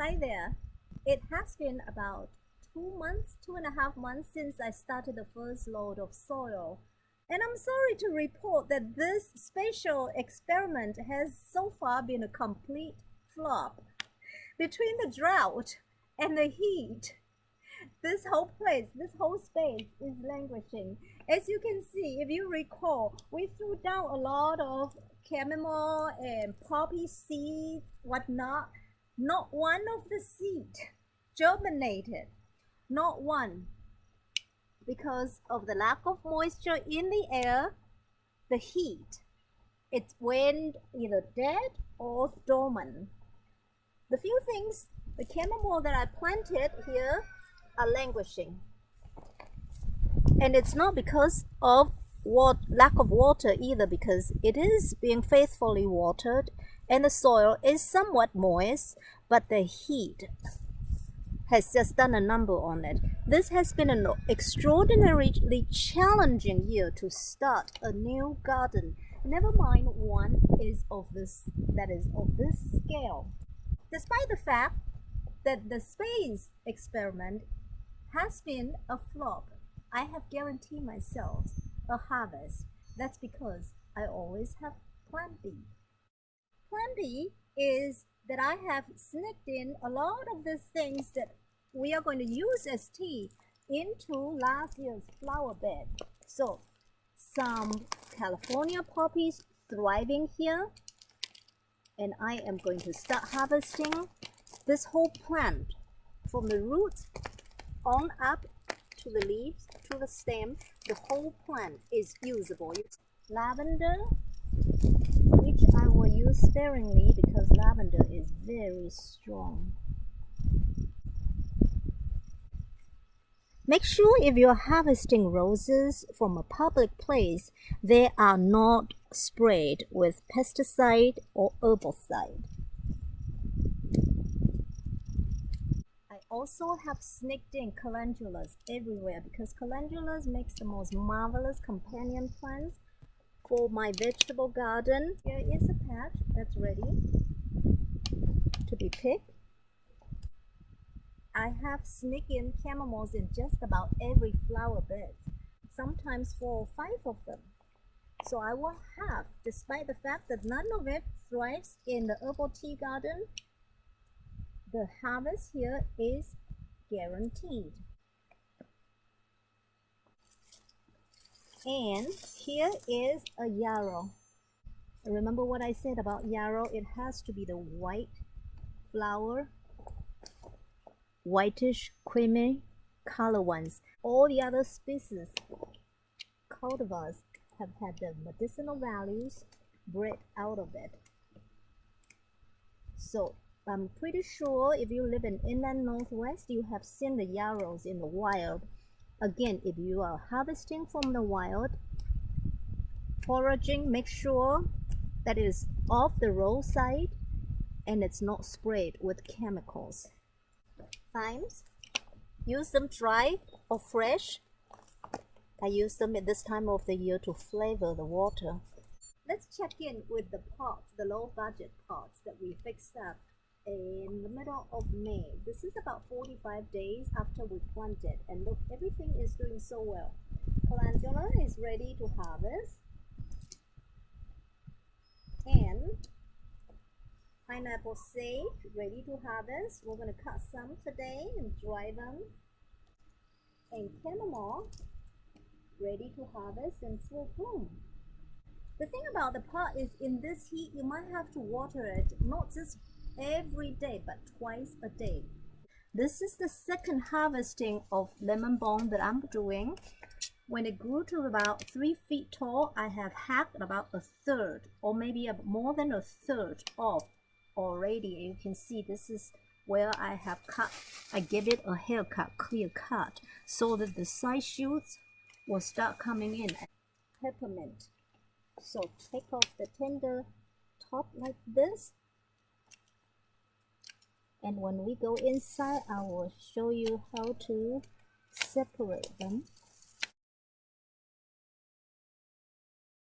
Hi there. It has been about 2 months, 2.5 months since I started the first load of soil. And I'm sorry to report that this spatial experiment has so far been a complete flop. Between the drought and the heat, this whole place, this whole space is languishing. As you can see, if you recall, we threw down a lot of chamomile and poppy seeds, whatnot. Not one of the seed germinated, not one, because of the lack of moisture in the air, the heat. It went either dead or dormant. The few things, the chamomile that I planted here are languishing. And it's not because of lack of water either, because it is being faithfully watered and the soil is somewhat moist, but the heat has just done a number on it. This has been an extraordinarily challenging year to start a new garden. Never mind one that is of this scale. Despite the fact that the space experiment has been a flop, I have guaranteed myself a harvest. That's because I always have plan B. Plan B is that I have sneaked in a lot of the things that we are going to use as tea into last year's flower bed. So some California poppies thriving here, and I am going to start harvesting this whole plant from the roots on up to the leaves, to the stem. The whole plant is usable. Lavender, which I will use sparingly because lavender is very strong. Make sure if you're harvesting roses from a public place, they are not sprayed with pesticide or herbicide. I also have sneaked in calendulas everywhere because calendulas makes the most marvelous companion plants for my vegetable garden. Here is a patch that's ready to be picked. I have sneaked in chamomiles in just about every flower bed, sometimes 4 or 5 of them. So I will have, despite the fact that none of it thrives in the herbal tea garden, the harvest here is guaranteed. And here is a yarrow. Remember what I said about yarrow? It has to be the white flower, whitish creamy color ones. All the other species cultivars have had the medicinal values bred out of it. So I'm pretty sure if you live in inland northwest, you have seen the yarrows in the wild. Again, if you are harvesting from the wild, foraging, make sure that it is off the roadside and it's not sprayed with chemicals. Thymes, use them dry or fresh. I use them at this time of the year to flavor the water. Let's check in with the pots, the low budget pots that we fixed up in the middle of May. This is about 45 days after we planted, and look, everything is doing so well. Calendula is ready to harvest, and pineapple sage ready to harvest. We're going to cut some today and dry them, and chamomile ready to harvest in full bloom. The thing about the pot is, in this heat you might have to water it not just every day but twice a day. This is the second harvesting of lemon balm that I'm doing. When it grew to about 3 feet tall, I have hacked about a third or maybe more than a third off already. You can see this is where I have cut. I give it a haircut, clear cut, so that the side shoots will start coming in. Peppermint. So take off the tender top like this, and when we go inside, I will show you how to separate them.